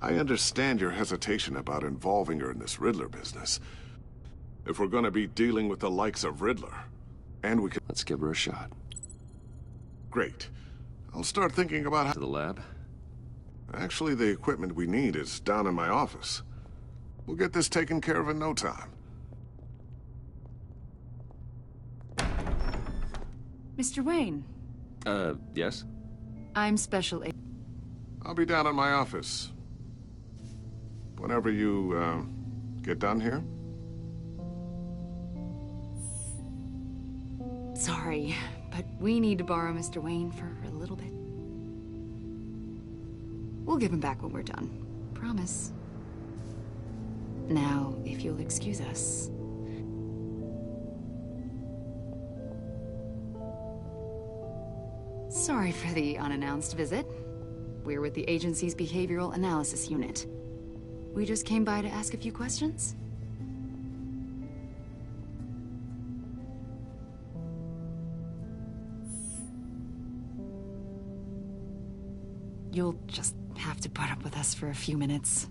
I understand your hesitation about involving her in this Riddler business. If we're gonna be dealing with the likes of Riddler, and we can... Let's give her a shot. Great. I'll start thinking about how... To the lab? Actually, the equipment we need is down in my office. We'll get this taken care of in no time. Mr. Wayne. Yes? I'm Special Agent. I'll be down in my office. Whenever you, get done here. Sorry, but we need to borrow Mr. Wayne for a little bit. We'll give him back when we're done. Promise. Now, if you'll excuse us. Sorry for the unannounced visit. We're with the agency's behavioral analysis unit. We just came by to ask a few questions. You'll just have to put up with us for a few minutes.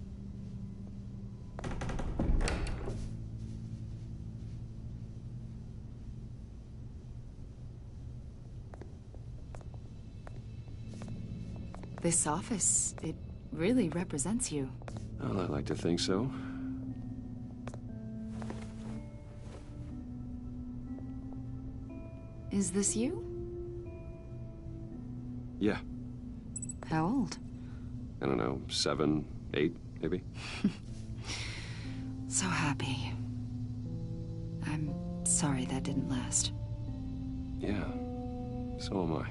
This office, it really represents you. Well, I'd like to think so. Is this you? Yeah. How old? I don't know, 7, 8, maybe? So happy. I'm sorry that didn't last. Yeah, so am I.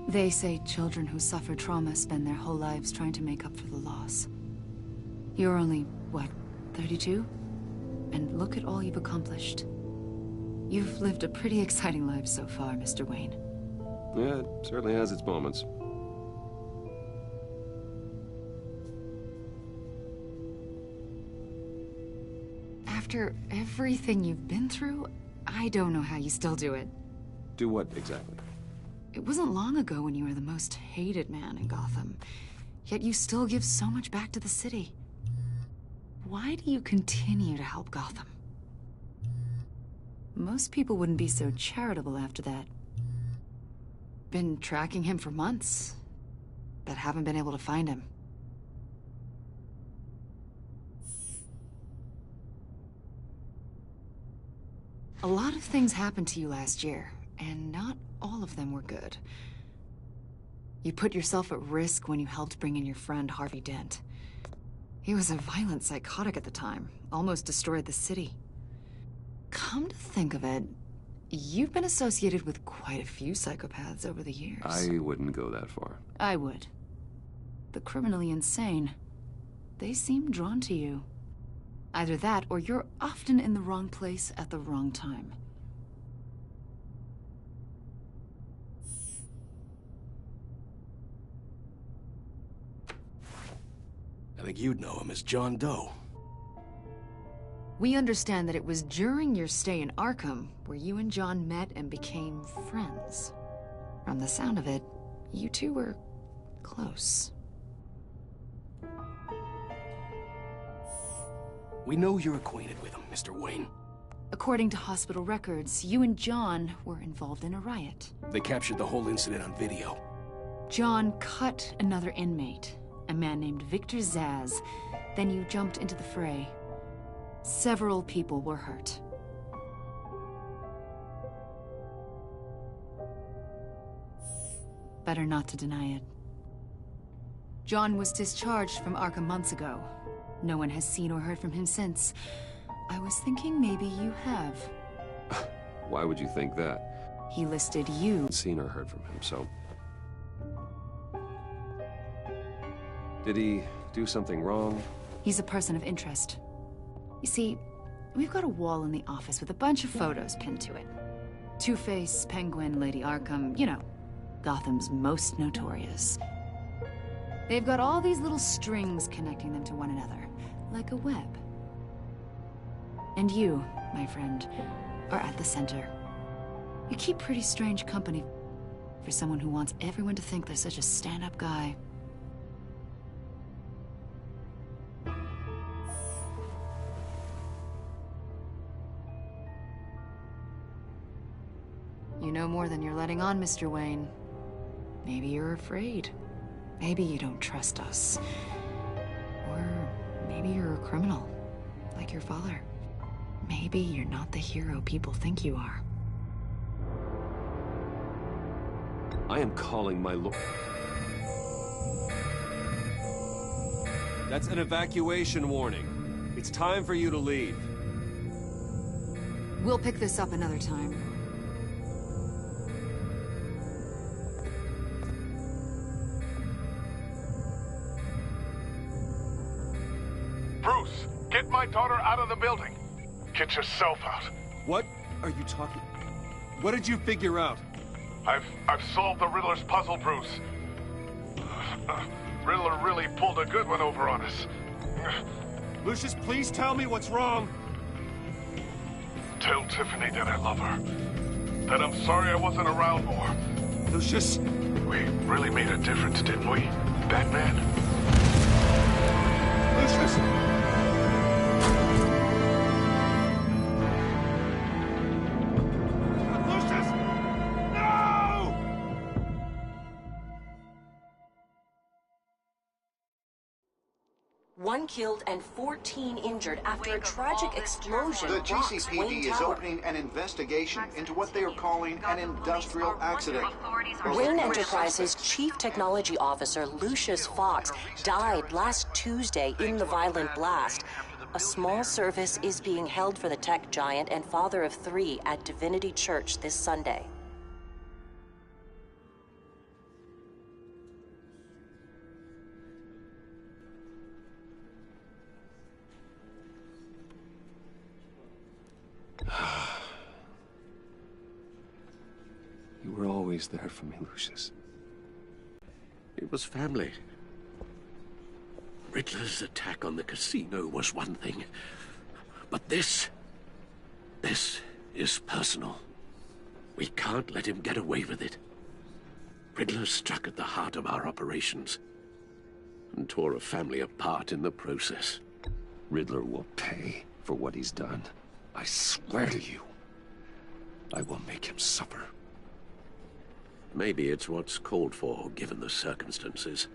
They say children who suffer trauma spend their whole lives trying to make up for the loss. You're only, what, 32? And look at all you've accomplished. You've lived a pretty exciting life so far, Mr. Wayne. Yeah, it certainly has its moments. After everything you've been through, I don't know how you still do it. Do what exactly? It wasn't long ago when you were the most hated man in Gotham, yet you still give so much back to the city. Why do you continue to help Gotham? Most people wouldn't be so charitable after that. Been tracking him for months, but haven't been able to find him. A lot of things happened to you last year, and not all of them were good. You put yourself at risk when you helped bring in your friend Harvey Dent. He was a violent psychotic at the time, almost destroyed the city. Come to think of it, you've been associated with quite a few psychopaths over the years. I wouldn't go that far. I would. The criminally insane. They seem drawn to you. Either that, or you're often in the wrong place at the wrong time. I think you'd know him as John Doe. We understand that it was during your stay in Arkham where you and John met and became friends. From the sound of it, you two were close. We know you're acquainted with him, Mr. Wayne. According to hospital records, you and John were involved in a riot. They captured the whole incident on video. John cut another inmate, a man named Victor Zsasz. Then you jumped into the fray. Several people were hurt. Better not to deny it. John was discharged from Arkham months ago. No one has seen or heard from him since. I was thinking maybe you have. Why would you think that? He listed you. Seen or heard from him, so... Did he do something wrong? He's a person of interest. You see, we've got a wall in the office with a bunch of photos pinned to it. Two-Face, Penguin, Lady Arkham, you know, Gotham's most notorious. They've got all these little strings connecting them to one another, like a web. And you, my friend, are at the center. You keep pretty strange company for someone who wants everyone to think they're such a stand-up guy. You know more than you're letting on, Mr. Wayne. Maybe you're afraid. Maybe you don't trust us. Or maybe you're a criminal, like your father. Maybe you're not the hero people think you are. I am calling my lord. That's an evacuation warning. It's time for you to leave. We'll pick this up another time. Bruce, get my daughter out of the building. Get yourself out. What are you talking? What did you figure out? I've solved the Riddler's puzzle, Bruce. Riddler really pulled a good one over on us. Lucius, please tell me what's wrong. Tell Tiffany that I love her. That I'm sorry I wasn't around more. Lucius. We really made a difference, didn't we, Batman? Lucius. One killed and 14 injured after a tragic explosion. The rocks GCPD Wayne is Tower. opening an investigation into what they are calling an industrial accident. Wayne Enterprises' Chief Technology Officer Lucius Fox died last Tuesday in the violent blast. A small service is being held for the tech giant and father of 3 at Divinity Church this Sunday. You were always there for me, Lucius. It was family. Riddler's attack on the casino was one thing. But this is personal. We can't let him get away with it. Riddler struck at the heart of our operations and tore a family apart in the process. Riddler will pay for what he's done. I swear to you, I will make him suffer. Maybe it's what's called for, given the circumstances.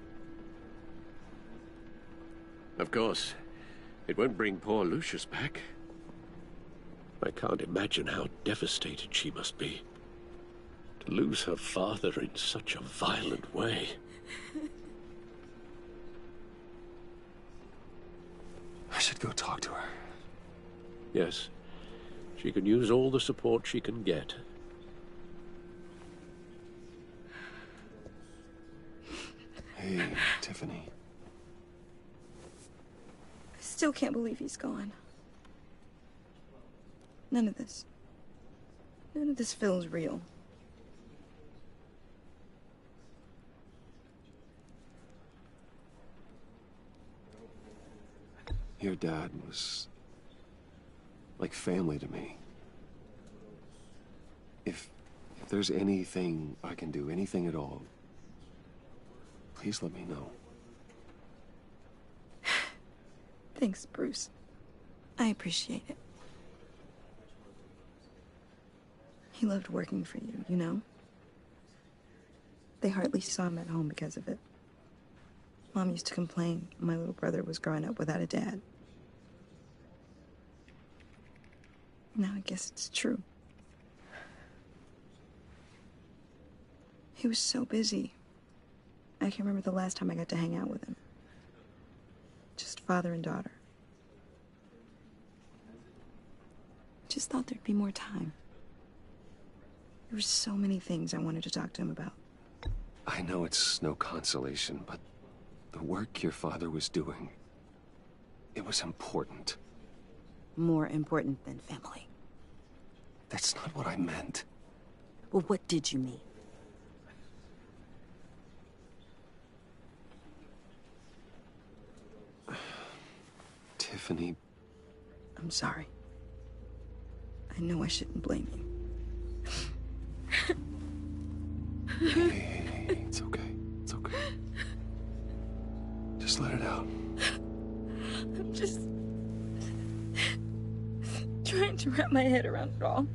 Of course, it won't bring poor Lucius back. I can't imagine how devastated she must be. To lose her father in such a violent way. I should go talk to her. Yes, she can use all the support she can get. Hey, Tiffany. I still can't believe he's gone. None of this feels real. Your dad was like family to me. If there's anything I can do, anything at all, please let me know. Thanks, Bruce. I appreciate it. He loved working for you, you know? They hardly saw him at home because of it. Mom used to complain my little brother was growing up without a dad. Now I guess it's true. He was so busy. I can remember the last time I got to hang out with him. Just father and daughter. Just thought there'd be more time. There were so many things I wanted to talk to him about. I know it's no consolation, but the work your father was doing, it was important. More important than family. That's not what I meant. Well, what did you mean? Tiffany. I'm sorry. I know I shouldn't blame you. Hey, it's okay. It's okay. Just let it out. I'm just trying to wrap my head around it all.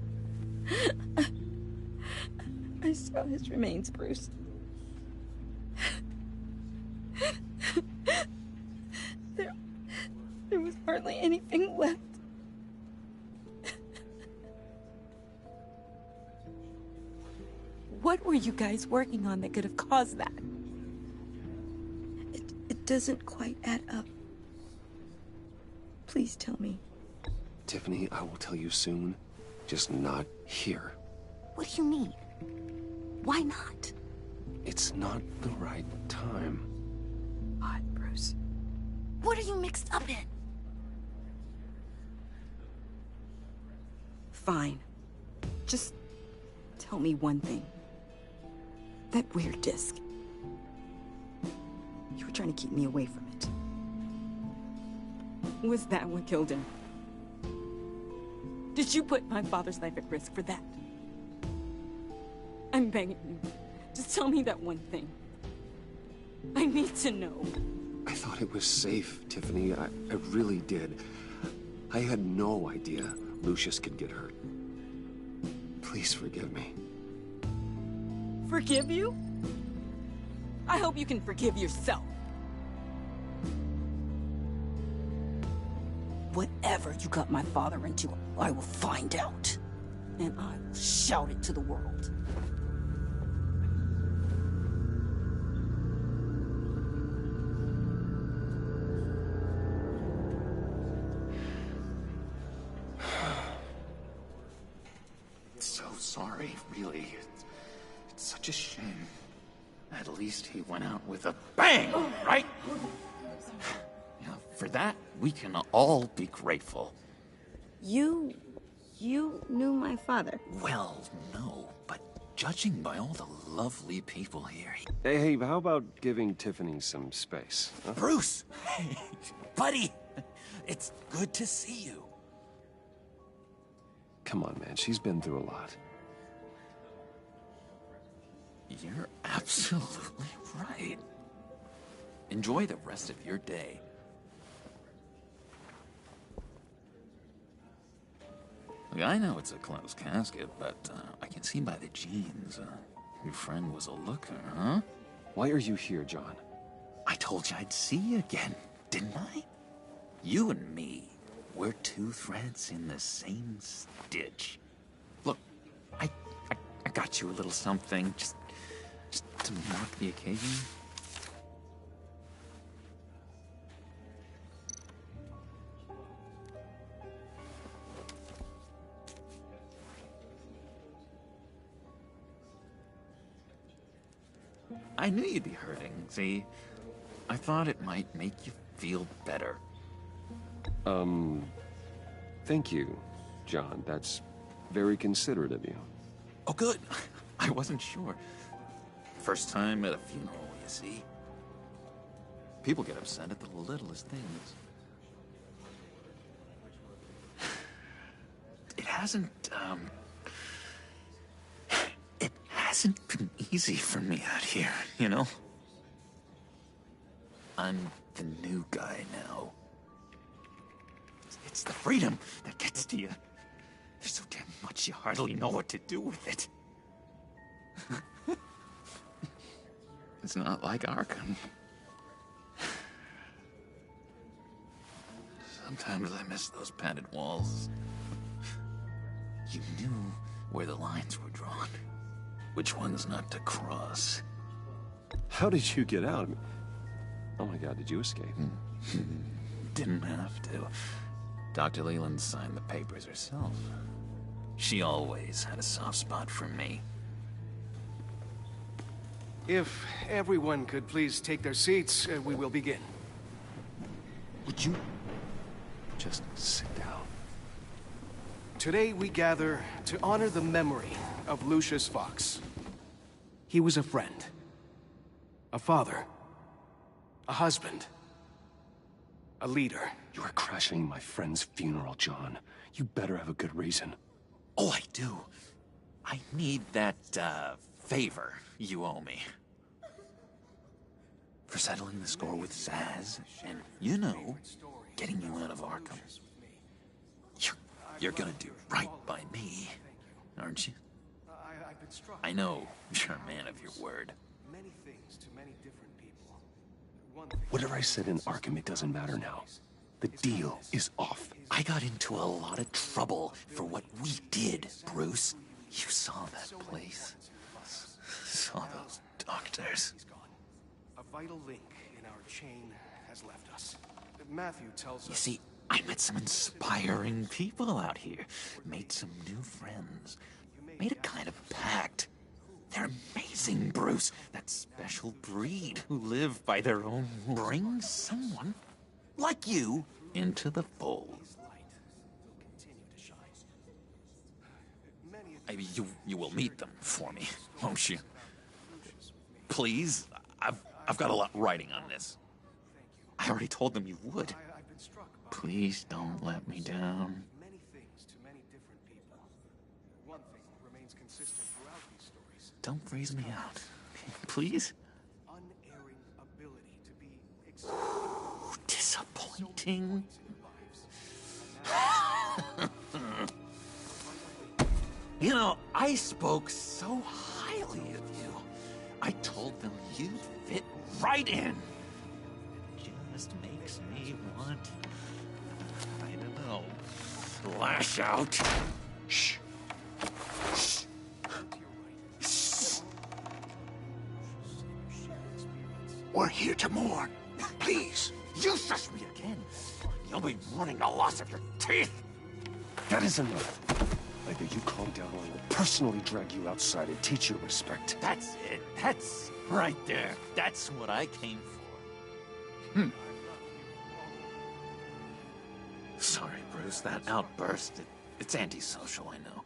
I saw his remains, Bruce. There was hardly anything left. What were you guys working on that could have caused that? It doesn't quite add up. Please tell me. Tiffany, I will tell you soon. Just not here. What do you mean? Why not? It's not the right time. What, Bruce? What are you mixed up in? Fine. Just tell me one thing. That weird disc. You were trying to keep me away from it. Was that what killed him? Did you put my father's life at risk for that? I'm begging you. Just tell me that one thing. I need to know. I thought it was safe, Tiffany. I really did. I had no idea Lucius could get hurt. Please forgive me. Forgive you? I hope you can forgive yourself. Whatever you got my father into, I will find out. And I will shout it to the world. So sorry, really. It's such a shame. At least he went out with a bang, right? Yeah, for that, we can all be grateful. You knew my father. Well, no, but judging by all the lovely people here... Hey, how about giving Tiffany some space? Huh? Bruce! Hey, buddy! It's good to see you. Come on, man. She's been through a lot. You're absolutely right. Enjoy the rest of your day. Look, I know it's a closed casket, but I can see by the jeans, your friend was a looker, huh? Why are you here, John? I told you I'd see you again, didn't I? You and me, we're two threads in the same stitch. Look, I got you a little something, just to mark the occasion. I knew you'd be hurting, see? I thought it might make you feel better. Thank you, John. That's very considerate of you. Oh, good. I wasn't sure. First time at a funeral, you see. People get upset at the littlest things. It hasn't been easy for me out here, you know? I'm the new guy now. It's the freedom that gets to you. There's so damn much you hardly know what to do with it. It's not like Arkham. Sometimes I miss those padded walls. You knew where the lines were drawn. Which ones not to cross. How did you get out? Oh my God, did you escape? Didn't have to. Dr. Leland signed the papers herself. She always had a soft spot for me. If everyone could please take their seats, we will begin. Would you just sit down? Today we gather to honor the memory of Lucius Fox. He was a friend, a father, a husband, a leader. You are crashing my friend's funeral, John. You better have a good reason. Oh, I do. I need that, favor you owe me. For settling the score with Zaz, and, you know, getting you out of Arkham. You're gonna do right by me, aren't you? I know you're a man of your word. Many things to many different people. Whatever I said in Arkham, it doesn't matter now. The deal is off. I got into a lot of trouble for what we did, Bruce. You saw that place. Saw those doctors. A vital link in our chain has left us. Matthew tells us... You see, I met some inspiring people out here. Made some new friends. Made a kind of pact. They're amazing, Bruce. That special breed who live by their own. Bring someone like you into the fold. Maybe you will meet them for me, won't you? Please, I've got a lot writing on this. I already told them you would. Please don't let me down. Many things to many different people. One thing remains consistent throughout these stories. Don't freeze me out, please. Unerring ability to be disappointing. You know, I spoke so highly of you. I told them you'd fit right in. It just makes me want, I don't know, lash out. Shh. Shh. Shh. We're here to mourn. Please, you shush me again. You'll be mourning the loss of your teeth. That is enough. Either you calm down or I will personally drag you outside and teach you respect. That's it. That's right there. That's what I came for. Sorry, Bruce. That outburst, it's antisocial, I know.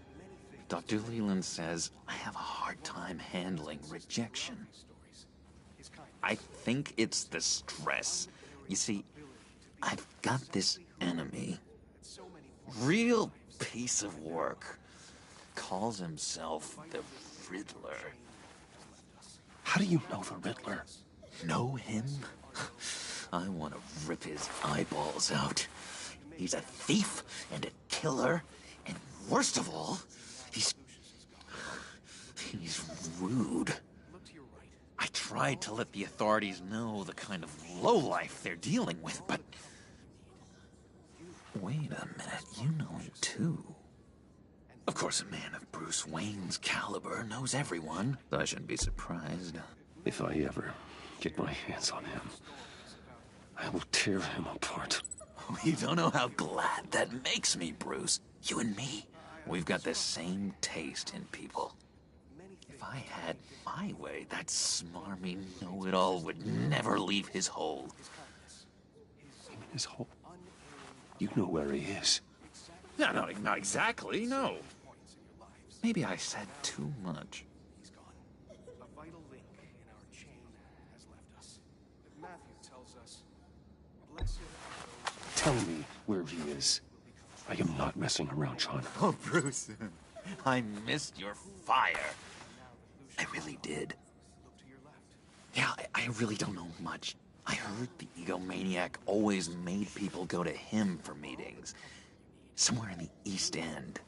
Dr. Leland says I have a hard time handling rejection. I think it's the stress. You see, I've got this enemy. Real piece of work. Calls himself the Riddler. How do you know the Riddler? Know him? I want to rip his eyeballs out. He's a thief and a killer, and worst of all, he's rude. I tried to let the authorities know the kind of lowlife they're dealing with, but... Wait a minute, you know him too. Of course, a man of Bruce Wayne's caliber knows everyone, so I shouldn't be surprised. If I ever get my hands on him, I will tear him apart. You don't know how glad that makes me, Bruce. You and me, we've got the same taste in people. If I had my way, that smarmy know-it-all would never leave his hole. You mean his hole? You know where he is. No, not exactly, no. Maybe I said too much. He's gone. A vital link in our chain has left us. Matthew tells us, blessed are those... Tell me where he is. I am not messing around, John. Oh, Bruce, I missed your fire. I really did. Yeah, I really don't know much. I heard the egomaniac always made people go to him for meetings. Somewhere in the East End.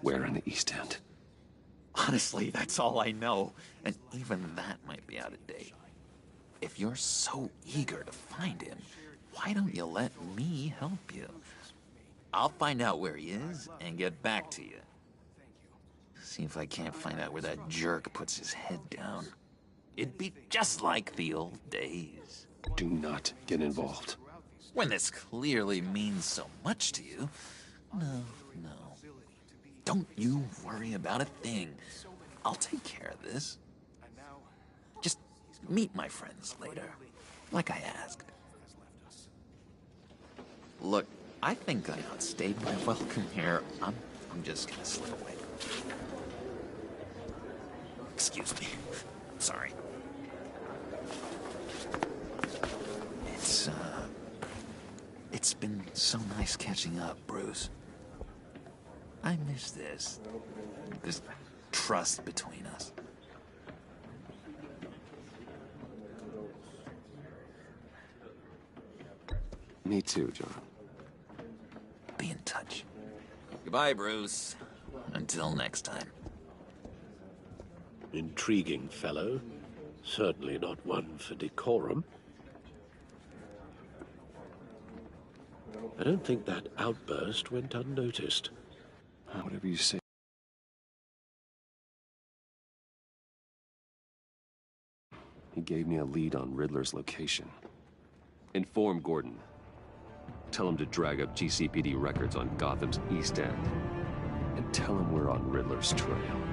Where in the East End? Honestly, that's all I know. And even that might be out of date. If you're so eager to find him, why don't you let me help you? I'll find out where he is and get back to you. See if I can't find out where that jerk puts his head down. It'd be just like the old days. Do not get involved. When this clearly means so much to you. No. Don't you worry about a thing. I'll take care of this. Just meet my friends later, like I asked. Look, I think I outstayed my welcome here. I'm just gonna slip away. Excuse me. Sorry. It's been so nice catching up, Bruce. I miss this trust between us. Me too, John. Be in touch. Goodbye, Bruce. Until next time. Intriguing fellow. Certainly not one for decorum. I don't think that outburst went unnoticed. Whatever you say. He gave me a lead on Riddler's location. Inform Gordon. Tell him to drag up GCPD records on Gotham's East End. And tell him we're on Riddler's trail.